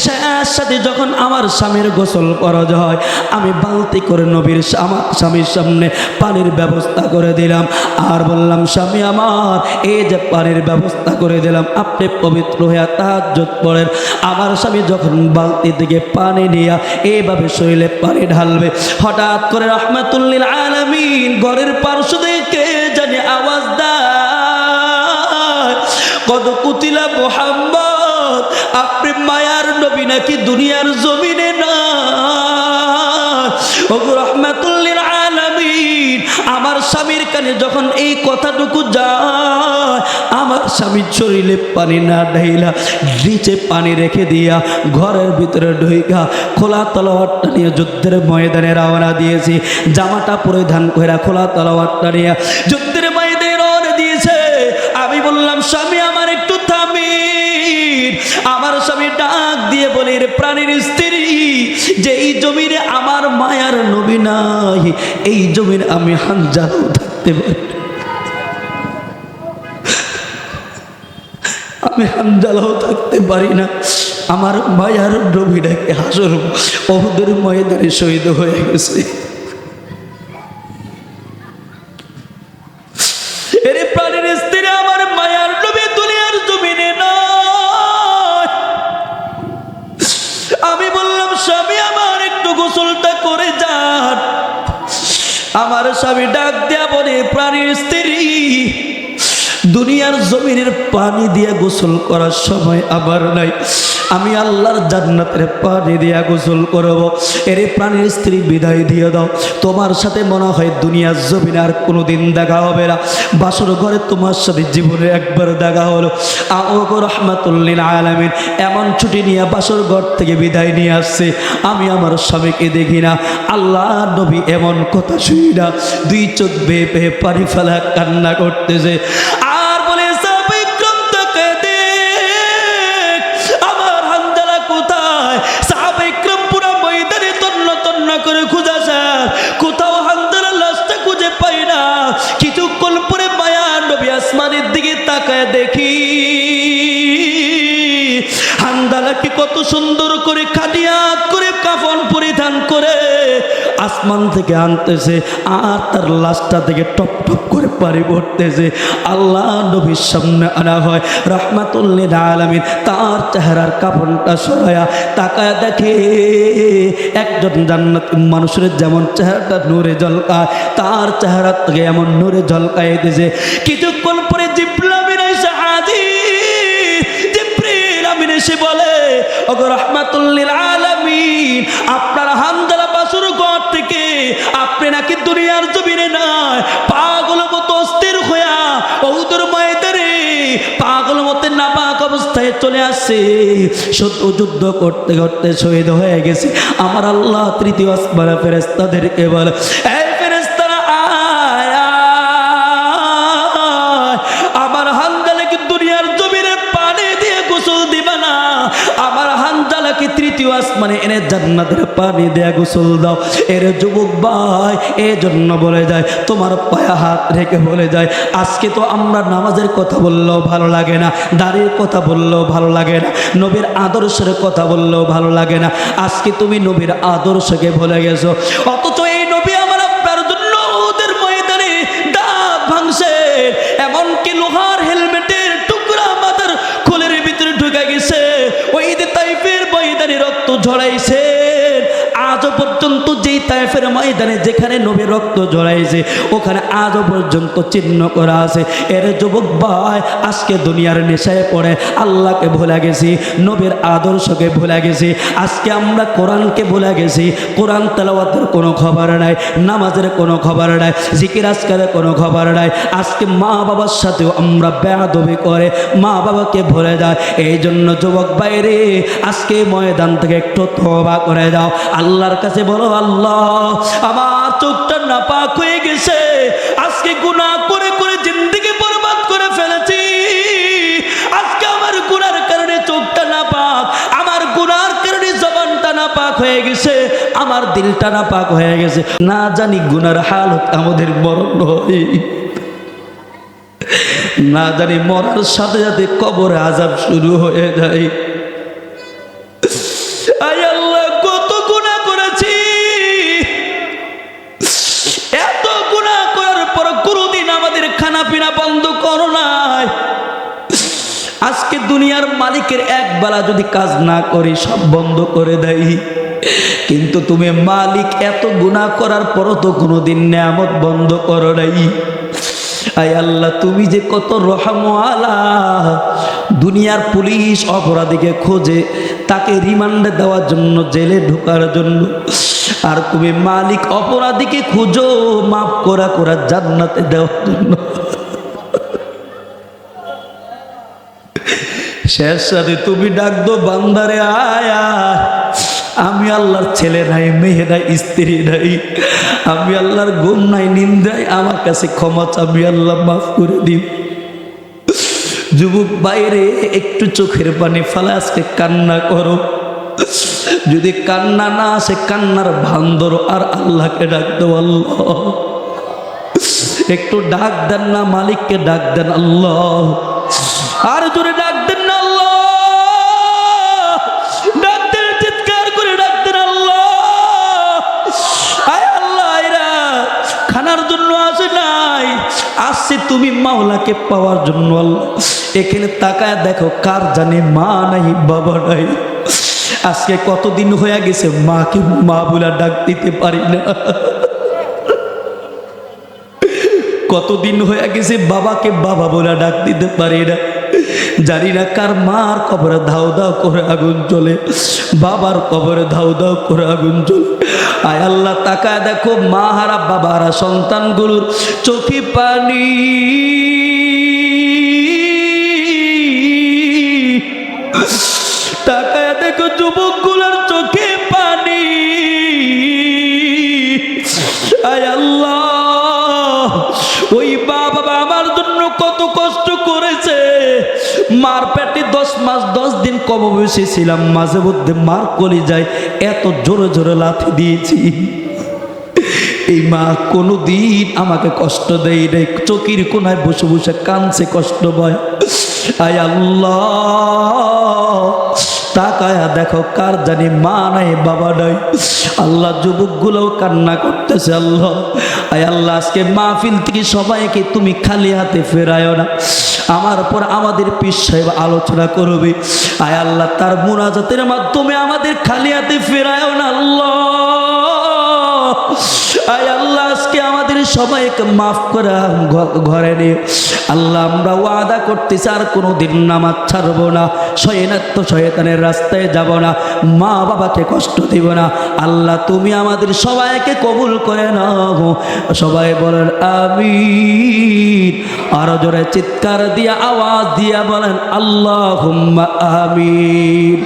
শেষ সাথে যখন আমার স্বামীর গোসল করা হয়, আমি বালতি করে নবীর আমার স্বামীর সামনে পানির ব্যবস্থা করে দিলাম, আর বললাম, স্বামী আমার, এই যে পানির ব্যবস্থা করে দিলাম, আপনি পবিত্র হয়ে তাহাজ্জুদ পড়েন। আমার স্বামী যখন বালতি থেকে পানি নিয়ে এইভাবে শরীরে পানি ঢালবে, হঠাৎ করে রাহমাতুল লিল আলামিন ঘরের পার্শ্ব থেকে জানি আওয়াজ দেয়, কদ কুতিলা মুহাম্মদ, আপনি মায়ার নবী নাকি দুনিয়ার জমিনে না? ওগো রাহমাতুল লিল আলামিন, আমার স্বামীর কানে যখন এই কথাটুকু যায়, আমার স্বামীর শরীরে পানি না ঢাইলা নিচে পানি রেখে দিয়া ঘরের ভিতরে ঢুইকা খোলা তলোয়ারটা নিয়ে যুদ্ধের ময়দানে রওনা দিয়েছি। জামাটা পরিধান করে খোলা তলোয়ারটা নিয়ে যুদ্ধের ময়দানে রওনা দিয়েছে। আমি বললাম, স্বামী আমার একটু থামিন। আমার স্বামী ডাক দিয়ে বলে, রে প্রাণীর স্ত্রী, যে এই জমিনে আমার মায়ার নবী নাই, এই জমিনে আমি হানজালাও থাকতে পারি, আমি হানজালাও থাকতে পারি না। আমার মায়ার নবী নাকি হাসর উহুদের ময়দানে শহীদ হয়ে গেছে। এরে প্রাণীর স্ত্রী, আমার মায়ার নবী দুনিয়ার জমিনে নয়। আমি বললাম, স্বামী আমার একটু গোসলটা করে যান। আমার স্বামী ডাক দেয়া বলে, প্রাণীর স্ত্রী, দুনিয়ার জমিনের পানি দিয়ে গোসল করার সময় আমার নাই, আমি আল্লাহর জান্নাতের পানি দিয়া গোসল করব। এর প্রাণীর স্ত্রী, বিদায় দিয়ে দাও, তোমার সাথে মনে হয় দুনিয়ার জমিনে আর কোনোদিন দেখা হবে না, বাসর ঘরে তোমার সাথে জীবনে একবার দেখা হলো। ওগো রাহমাতুল লিল আলামিন, এমন ছুটি নিয়ে বাসর ঘর থেকে বিদায় নিয়ে আসছে, আমি আমার স্বামীকে দেখি না। আল্লাহ নবী এমন কথা শুনি না, দুই চোখ বেয়ে বেয়ে পানি ফেলা কান্না করতেছে, আর বলে, করে খুঁজা যায়, কোথাও হানজালার লাশটা খুঁজে পাই না। কিছুক্ষণ পরে মায়ার নবী আসমানের দিকে তাকায় দেখি, হানজালাকে কত সুন্দর করে খাটিয়াত করে কাফন পরিধান করে আসমান থেকে আনতেছে, আর তার লাশটা থেকে টপ টপ করে পানি পড়তেছে। আল্লাহ নবীর সামনে আনা হয়, রাহমাতুল লিল আলামিন তার চেহারার কাফনটা সরায়া তাকায় দেখে, একজন জান্নাতি মানুষের যেমন চেহারাটা নূরে ঝলকায়, তার চেহারা থেকে এমন নূরে ঝলকায় দিয়েছে। কিছুক্ষণ পরে জিবরিল আমিন এসে হাজির। জিবরিল আমিন এসে বলে, ওগো রাহমাতুল লিল আলামিন, আপনার হানজালা বাসুর ঘর থেকে আপনি নাকি দুনিয়ার জমিনে নাই, পাগল মতো অস্থির হইয়া উহুদের ময়দানে পাগল মতো নাপাক অবস্থায় চলে আসছে, যুদ্ধ করতে করতে শহীদ হয়ে গেছে। আমার আল্লাহ তৃতীয় আসমানে ফেরেশতাদেরকে বলে, এই ফেরেশতারা আয় আয়, আমার হানজালাকে দুনিয়ার জমিনে পানি দিয়ে গোসল দিবা না, আমার হানজালাকে তৃতীয় আসমানে এনে জান্নাতের পানি দিয়ে গোসল দাও। এর যুবক ভাই, এই জন্য বলে যায়, তোমার পায়ে হাত রেখে বলে যায়, আজকে তো আমরা নামাজের কথা বললেও ভালো লাগে না, দাড়ির কথা বললেও ভালো লাগে না, নবীর আদর্শের কথা বললেও ভালো লাগে না, আজকে তুমি নবীর আদর্শকে ভুলে গেছো। অথচ এই নবী আমার আপনার জন্য উহুদের ময়দানে দাঁত ভাঙছে, এমনকি লোহার হেলমেটের টুকরা মাথার খোলের ভিতরে ঢুকে গেছে, ওই যে তাইফের ময়দানে রক্ত ঝরাইছে। আজও পর্যন্ত যেই তায়েফের ময়দানে যেখানে নবীর রক্ত ঝরাইছে ওখানে আজও পর্যন্ত চিহ্ন করা আছে। এর যুবক ভাই, আজকে দুনিয়ার নেশায় পড়ে আল্লাহকে ভুলে গেছি, নবীর আদর্শকে ভুলে গেছি। আজকে আমরা কোরআনকে ভুলে গেছি। কোরআন তেলাওয়াতের কোনো খবর নাই, নামাজের কোনো খবর নাই, জিকির আজকারের কোনো খবর নাই। আজকে মা বাবার সাথেও আমরা বেয়াদবি করে মা বাবাকে ভুলে যায়। এই জন্য যুবক বাইরে আজকে ময়দান থেকে একটু তওবা করে যাও, আল্লাহর কাছে বলো, আল্লাহ আমার চোখটা নাপাক হয়ে গেছে, আজকে গুনাহ করে করে জিন্দেগি বরবাদ করে ফেলেছি। আজকে আমার গুনার কারণে চোখটা নাপাক, আমার গুনার কারণে জবানটা নাপাক হয়ে গেছে, আমার দিলটা নাপাক হয়ে গেছে। না জানি গুনার হালত আমাদের মরণ হয়, না জানি মরার সাথে সাথে কবরে আযাব শুরু হয়ে যায়। আয় আল্লাহ, কত গুনাহ করেছি, এত গুনাহ করার পর কোনদিন আমাদের খানা পিনা বন্ধ করো নাই। আজকে দুনিয়ার মালিকের এক বেলা যদি কাজ না করি সব বন্ধ করে দেয়, কিন্তু তুমি মালিক, এত গুনাহ করার পরও তো কোনোদিন নিয়ামত বন্ধ করো নাই। আয় আল্লাহ, তুমি যে কত রহমওয়ালা। দুনিয়ার পুলিশ অপরাধীকে খোঁজে তাকে রিমান্ডে দেওয়ার জন্য, জেলে ঢোকার জন্য, আর তুমি মালিক অপরাধীকে খুঁজো মাফ করা করা জান্নাতে দেওয়ার জন্য। শেষ সাথে তুমি ডাক দো, বান্দারে আয়া, আমি আল্লাহর ছেলে নাই, মেয়ে নাই, স্ত্রী নাই, আমি আল্লাহর গুম নাই, নিন্দাই, আমার কাছে ক্ষমা চাবি, আল্লাহ মাফ করে দিন। যুবক বাইরে একটু চোখের পানি ফেলে আজকে কান্না করো। যদি কান্না না আসে কান্নার ভান ধরো আর আল্লাহকে ডাক দো, আল্লাহ একটু ডাক দেন না, মালিককে ডাক দেন, আল্লাহ আর জোরে ডাক দেন না, আল্লাহ ডাক দেন, চিৎকার করে ডাক দেন, আল্লাহ। আয় আল্লাহ, এরা খানার জন্য আসে নাই, আসছে তুমি মাওলাকে পাওয়ার জন্য। আল্লাহ এখানে তাকায় দেখো, কার জানে মা নাই, বাবা নাই। আজকে কতদিন হয়ে গেছে মাকে মা বলে ডাক দিতে পারি না, কতদিন হয়ে গেছে বাবাকে বাবা বলে ডাক দিতে পারি না। জানি না কার মার কবরে ধাও ধাও করে আগুন চলে, বাবার কবরে ধাও ধাও করে আগুন চলে। আয় আল্লাহ, তাকায় দেখো মা হারা বাবা হারা সন্তানগুলোর চোখে পানি। তাকায় দেখো যুবকগুলোর চোখে পানি। আয় আল্লাহ, ওই বাবা আমার জন্য কত কষ্ট করেছে। মার পেটে 10 মাস 10 দিন কম বসেছিলাম, মাঝে মধ্যে মার কলিজায় এত জোরে জোরে লাথি দিয়েছি। এই মা কোনোদিন আমাকে কষ্ট দেয় নাই, চোখের কোনায় বসে বসে কাঁদছে, কষ্ট ভয়। আয় আল্লাহ, তাকায়া দেখো কার জানি মা নাই, বাবা নাই। আল্লাহ যুবকগুলোও কান্না করতেছে, আল্লাহ আয় আল্লাহ, আজকে মাহফিল থেকে সবাইকে তুমি খালি হাতে ফেরায়ো না। আমার পর আমাদের পীর সাহেব আলোচনা করবে, আয় আল্লাহ তার মুনাজাতের মাধ্যমে আমাদের খালি হাতে ফেরায়ো না। আল্লাহ আয় আল্লাহ, আজকে আমাদের সবাইকে মাফ করে ঘরে নিয়ে। আল্লাহ আমরা ওয়াদা করতেছি আর কোনোদিন নামাজ ছাড়বো না, শয়তানের রাস্তায় যাব না, মা বাবাকে কষ্ট দিব না। আল্লাহ তুমি আমাদের সবাইকে কবুল করে নাও। সবাই বলেন আমিন। আরো জোরে চিৎকার দিয়া আওয়াজ দিয়া বলেন আল্লাহুম্মা আমিন।